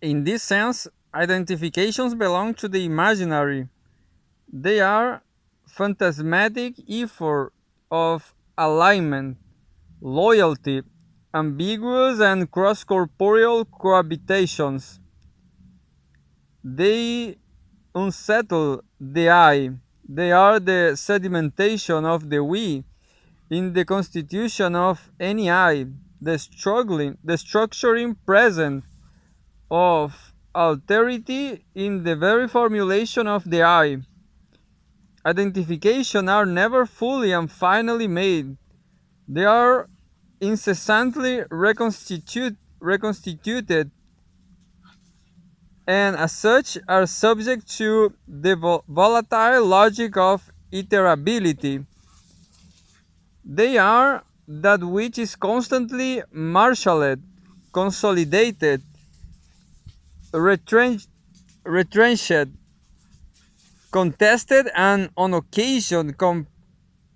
In this sense, identifications belong to the imaginary. They are phantasmatic effort of alignment, loyalty, ambiguous and cross-corporeal cohabitations. They unsettle the I. They are the sedimentation of the we in the constitution of any I, the structuring present of alterity in the very formulation of the I. Identification are never fully and finally made. They are incessantly reconstituted and as such are subject to the volatile logic of iterability. They are that which is constantly marshaled, consolidated, retrenched, retrenched, contested, and on occasion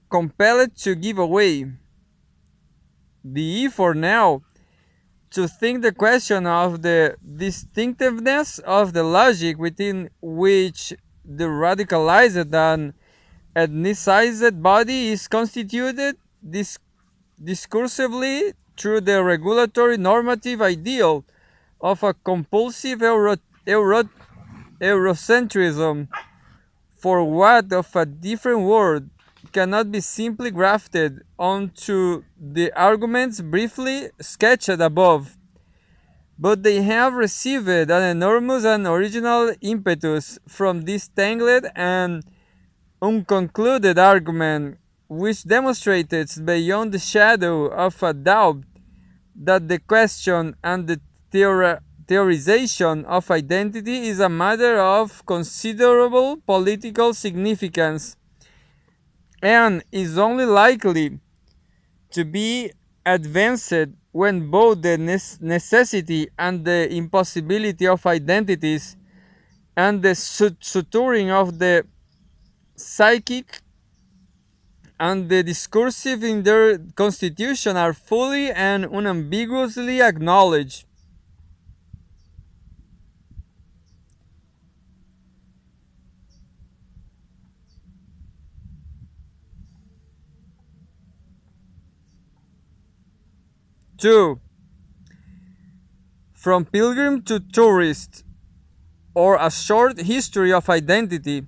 compelled to give away. The effort now to think the question of the distinctiveness of the logic within which the radicalized and ethnicized body is constituted discursively through the regulatory normative ideal of a compulsive Eurocentrism for what of a different world cannot be simply grafted onto the arguments briefly sketched above, but they have received an enormous and original impetus from this tangled and unconcluded argument, which demonstrates beyond the shadow of a doubt that the question and the theorization of identity is a matter of considerable political significance and is only likely to be advanced when both the necessity and the impossibility of identities and the suturing of the psychic and the discursive in their constitution are fully and unambiguously acknowledged. 2. From Pilgrim to Tourist, or A Short History of Identity,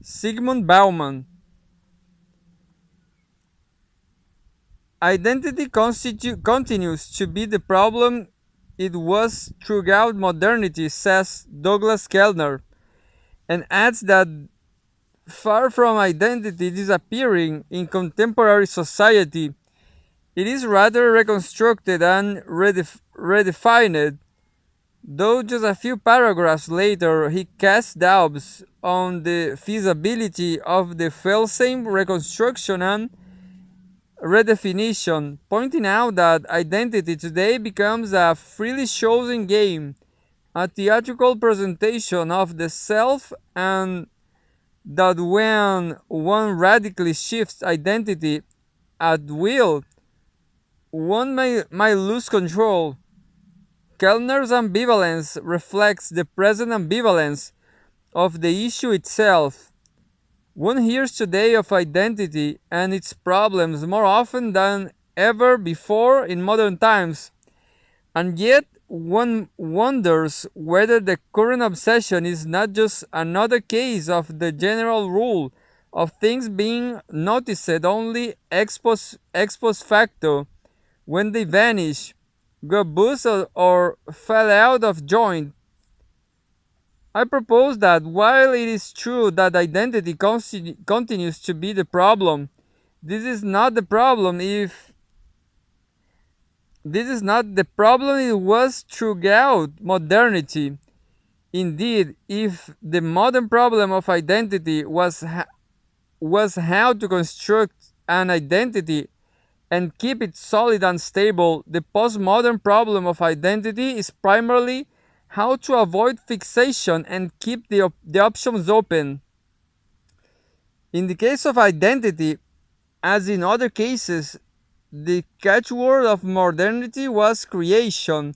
Sigmund Bauman. Identity continues to be the problem it was throughout modernity, says Douglas Kellner, and adds that far from identity disappearing in contemporary society, it is rather reconstructed and redefined. Though just a few paragraphs later he casts doubts on the feasibility of the selfsame reconstruction and redefinition, pointing out that identity today becomes a freely chosen game, a theatrical presentation of the self, and that when one radically shifts identity at will, one might lose control. Kellner's ambivalence reflects the present ambivalence of the issue itself. One hears today of identity and its problems more often than ever before in modern times, and yet one wonders whether the current obsession is not just another case of the general rule of things being noticed only ex post facto when they vanish, go bust or fell out of joint. I propose that while it is true that identity continues to be the problem, this is not the problem if this is not the problem it was throughout modernity. Indeed, if the modern problem of identity was how to construct an identity and keep it solid and stable, the postmodern problem of identity is primarily how to avoid fixation and keep the options open. In the case of identity, as in other cases, the catchword of modernity was creation.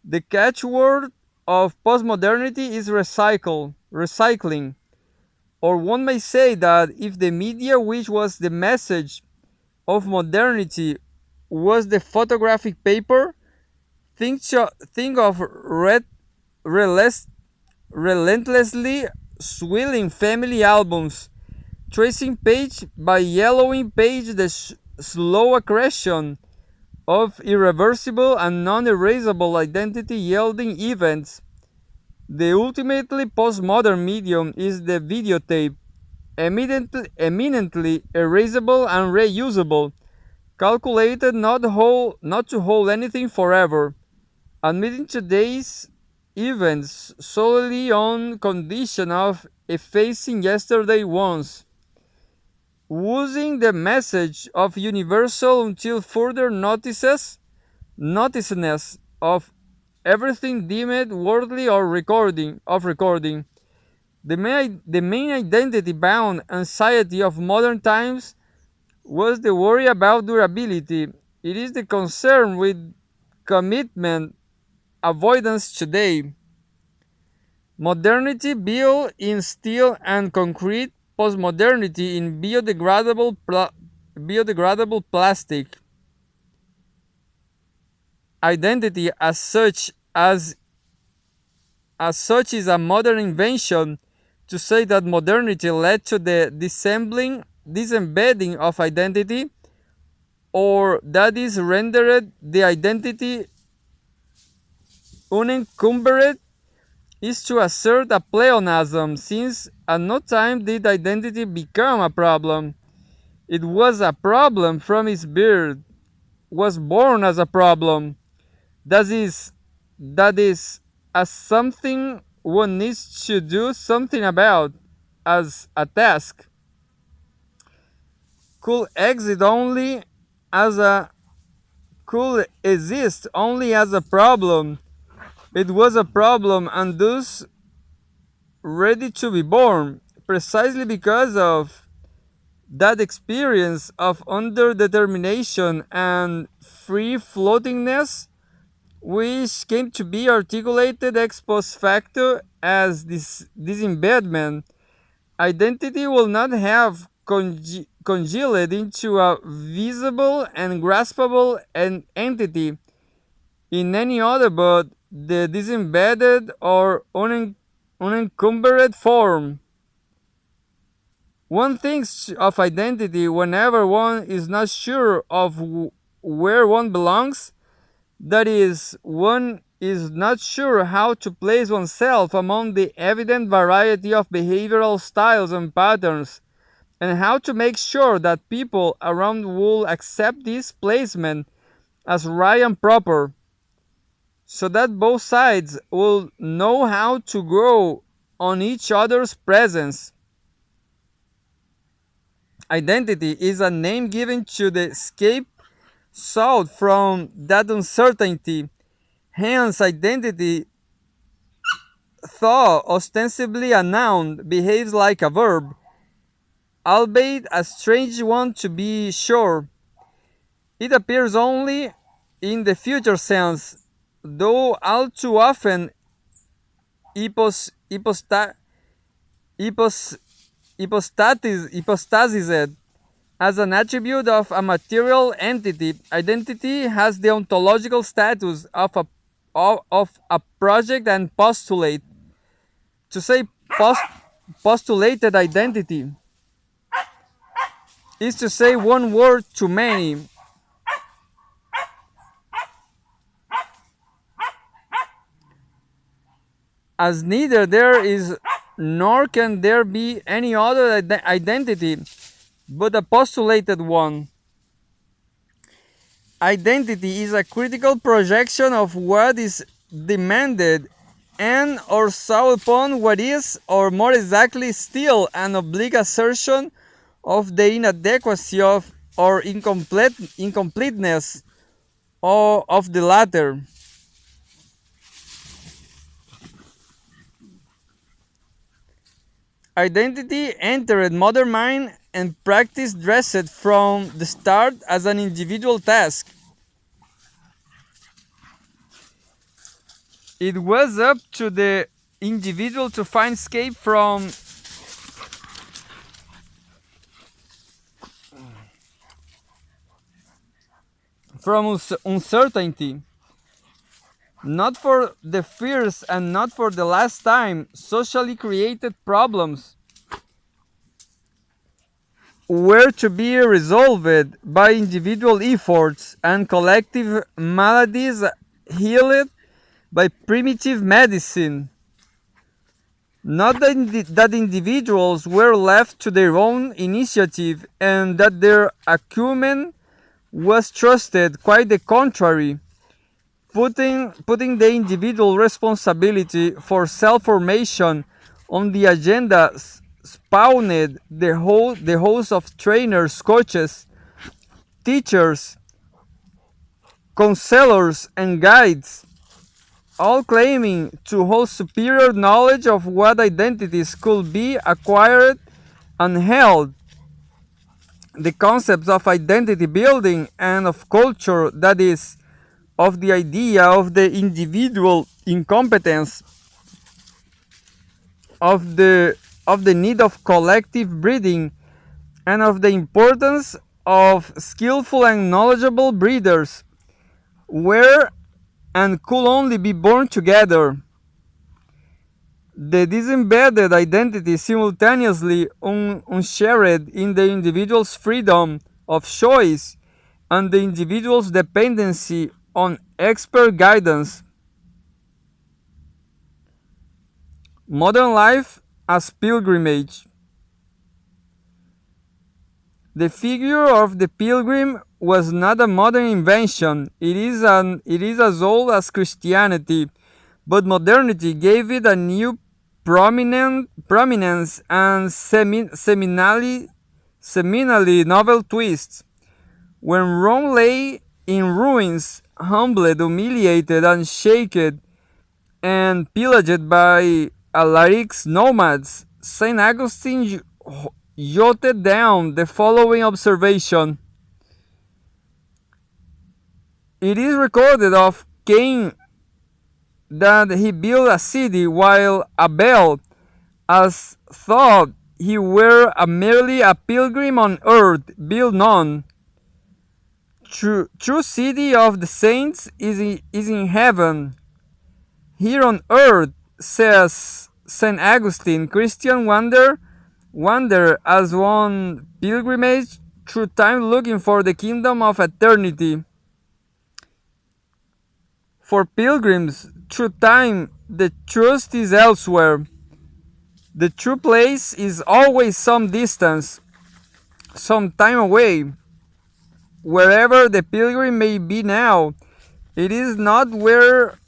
The catchword of postmodernity is recycling. Or one may say that if the media which was the message of modernity was the photographic paper, think of relest, relentlessly swirling family albums, tracing page by yellowing page the slow accretion of irreversible and non-erasable identity yielding events. The ultimately postmodern medium is the videotape, eminently erasable and reusable, calculated not to hold anything forever, admitting today's events solely on condition of effacing yesterday ones, using the message of universal until further noticeness of everything deemed worldly or recording. The main identity bound anxiety of modern times was the worry about durability. It is the concern with commitment avoidance today. Modernity built in steel and concrete, postmodernity in biodegradable plastic. Identity as such is a modern invention. To say that modernity led to the disembedding of identity, or that is rendered the identity unencumbered, is to assert a pleonasm, since at no time did identity become a problem. It was a problem from its birth, was born as a problem. That is as something one needs to do something about, as a task. Could exist only as a could exist only as a problem. It was a problem and thus ready to be born, precisely because of that experience of underdetermination and free floatingness, which came to be articulated ex post facto as this embedment. Identity will not have congealed into a visible and graspable entity in any other but the disembedded or unencumbered form. One thinks of identity whenever one is not sure of where one belongs. That is, one is not sure how to place oneself among the evident variety of behavioral styles and patterns, and how to make sure that people around will accept this placement as right and proper, so that both sides will know how to grow on each other's presence. Identity is a name given to the escape sought from that uncertainty. Hence, identity, though ostensibly a noun, behaves like a verb, albeit a strange one to be sure. It appears only in the future sense, though all too often hypos, hyposta, hypos, hypostasized as an attribute of a material entity. Identity has the ontological status of a project and postulate. To say postulated identity is to say one word too many. As neither there is nor can there be any other identity but a postulated one. Identity is a critical projection of what is demanded and or sought upon what is, or more exactly still, an oblique assertion of the inadequacy of or incompleteness of the latter. Identity entered modern mind and practice dressed from the start as an individual task. It was up to the individual to find escape from uncertainty. Not for the first and not for the last time, socially created problems were to be resolved by individual efforts and collective maladies healed by primitive medicine. Not that individuals were left to their own initiative and that their acumen was trusted, quite the contrary, putting the individual responsibility for self-formation on the agenda spawned the host of trainers, coaches, teachers, counselors, and guides, all claiming to hold superior knowledge of what identities could be acquired and held. The concepts of identity building and of culture, that is, of the idea of the individual incompetence, of the need of collective breeding, and of the importance of skillful and knowledgeable breeders, were and could only be born together. The disembedded identity simultaneously unshared in the individual's freedom of choice and the individual's dependency on expert guidance. Modern life as pilgrimage. The figure of the pilgrim was not a modern invention. It is as old as Christianity, but modernity gave it a new prominence and seminally novel twist. When Rome lay in ruins, humbled, humiliated, and shaken, and pillaged by Alaric's nomads, St. Augustine jotted down the following observation. It is recorded of Cain that he built a city, while Abel, as thought he were merely a pilgrim on earth, built none. True city of the saints is in heaven. Here on earth, says St. Augustine, Christian wander as one pilgrimage through time looking for the kingdom of eternity. For pilgrims, through time, the trust is elsewhere. The true place is always some distance, some time away. Wherever the pilgrim may be now, it is not where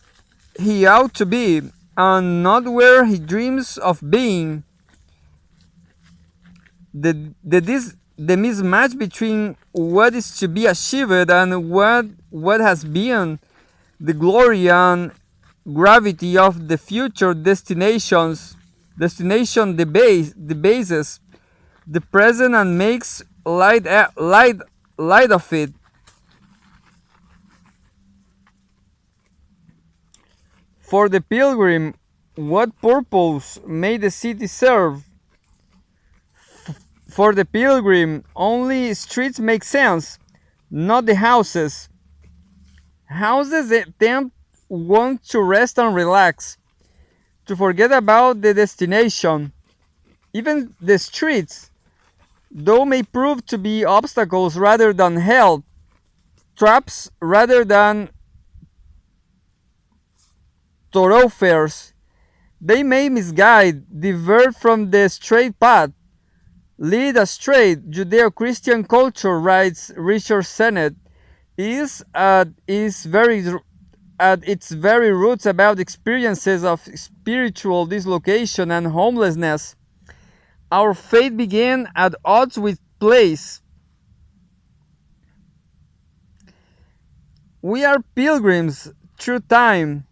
he ought to be, and not where he dreams of being. The mismatch between what is to be achieved and what has been the glory and gravity of the future destination debases the present and makes light of it. For the pilgrim, what purpose may the city serve? For the pilgrim, only streets make sense, not the houses. Houses tempt one to rest and relax, to forget about the destination. Even the streets, though, may prove to be obstacles rather than help, traps rather than thoroughfares. They may misguide, divert from the straight path, lead astray. Judeo-Christian culture, writes Richard Sennett, is at its very roots about experiences of spiritual dislocation and homelessness. Our faith began at odds with place. We are pilgrims through time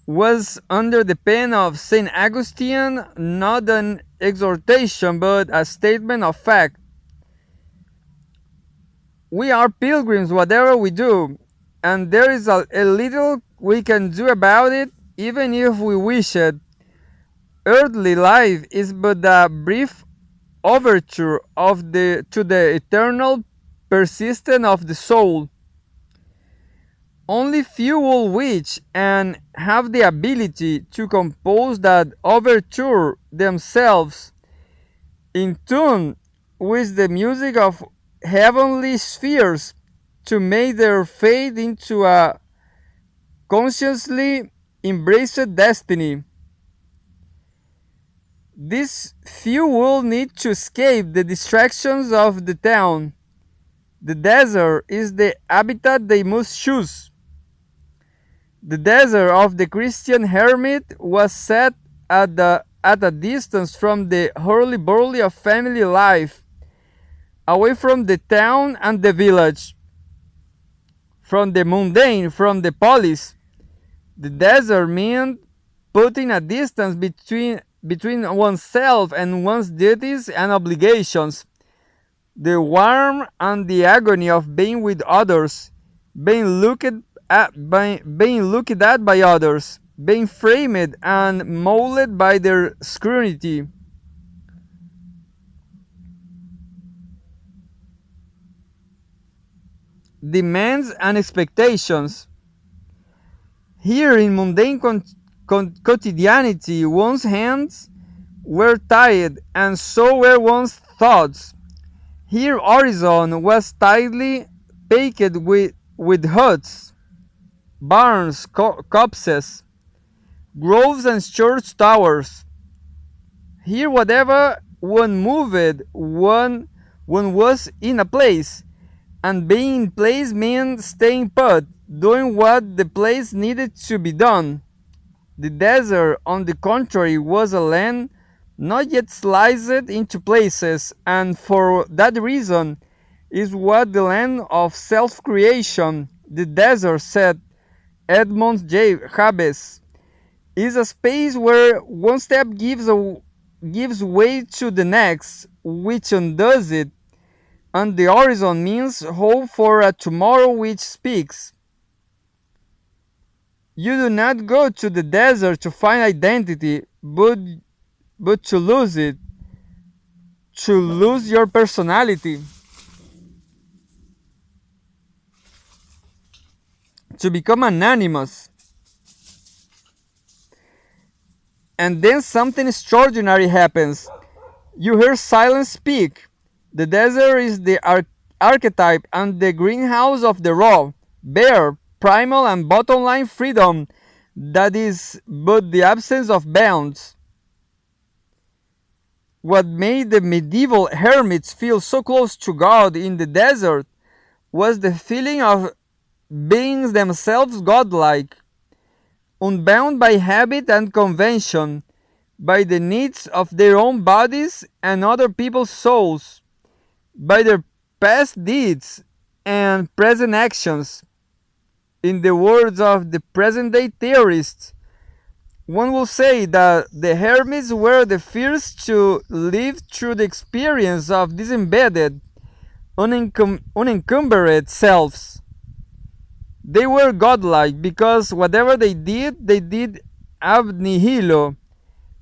was under the pen of St. Augustine not an exhortation but a statement of fact. We are pilgrims whatever we do, and there is a little we can do about it, even if we wish it. Earthly life is but a brief overture to the eternal persistence of the soul. Only few will reach and have the ability to compose that overture themselves in tune with the music of heavenly spheres to make their fate into a consciously embraced destiny. These few will need to escape the distractions of the town. The desert is the habitat they must choose. The desert of the Christian hermit was set at a distance from the hurly-burly of family life, away from the town and the village, from the mundane, from the polis. The desert meant putting a distance between oneself and one's duties and obligations, the warmth and the agony of being with others, being looked at by others, being framed and molded by their scrutiny. Demands and expectations. Here in mundane quotidianity, one's hands were tied, and so were one's thoughts. Here horizon was tightly packed with huts, barns, copses, groves, and church towers. Here whatever one moved, one was in a place, and being in place meant staying put, doing what the place needed to be done. The desert, on the contrary, was a land not yet sliced into places, and for that reason is what the land of self-creation, the desert, said Edmond J. Jabez, is a space where one step gives way to the next, which undoes it, and the horizon means hope for a tomorrow which speaks. You do not go to the desert to find identity, but to lose it, to lose your personality, to become anonymous. And then something extraordinary happens. You hear silence speak. The desert is the archetype and the greenhouse of the raw, bare, primal, and bottom line freedom that is but the absence of bounds. What made the medieval hermits feel so close to God in the desert was the feeling of being themselves godlike, unbound by habit and convention, by the needs of their own bodies and other people's souls, by their past deeds and present actions. In the words of the present day theorists, one will say that the hermits were the first to live through the experience of disembedded, unencumbered selves. They were godlike because whatever they did ab nihilo.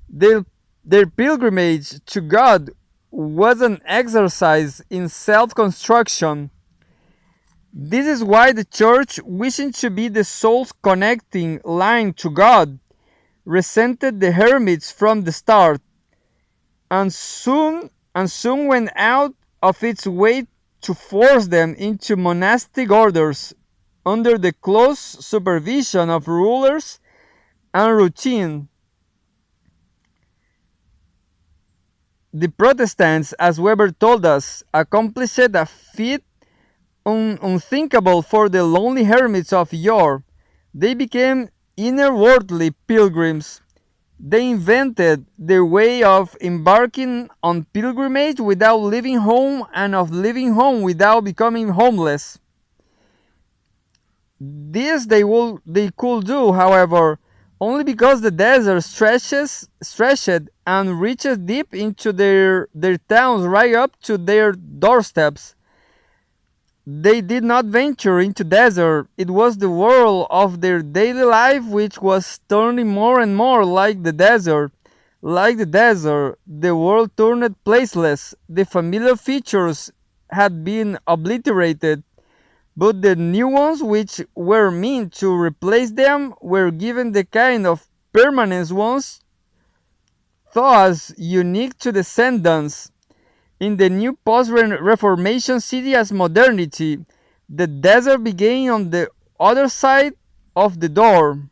Their pilgrimage to God was an exercise in self-construction. This is why the church, wishing to be the soul's connecting line to God, resented the hermits from the start, and soon went out of its way to force them into monastic orders under the close supervision of rulers and routine. The Protestants, as Weber told us, accomplished a feat unthinkable for the lonely hermits of yore. They became inner-worldly pilgrims. They invented their way of embarking on pilgrimage without leaving home and of leaving home without becoming homeless. This they could do, however, only because the desert stretched and reached deep into their towns right up to their doorsteps. They did not venture into desert. It was the world of their daily life which was turning more and more like the desert. Like the desert, the world turned placeless. The familiar features had been obliterated, but the new ones which were meant to replace them were given the kind of permanence once thus unique to descendants. In the new post-Reformation city as modernity, the desert began on the other side of the door.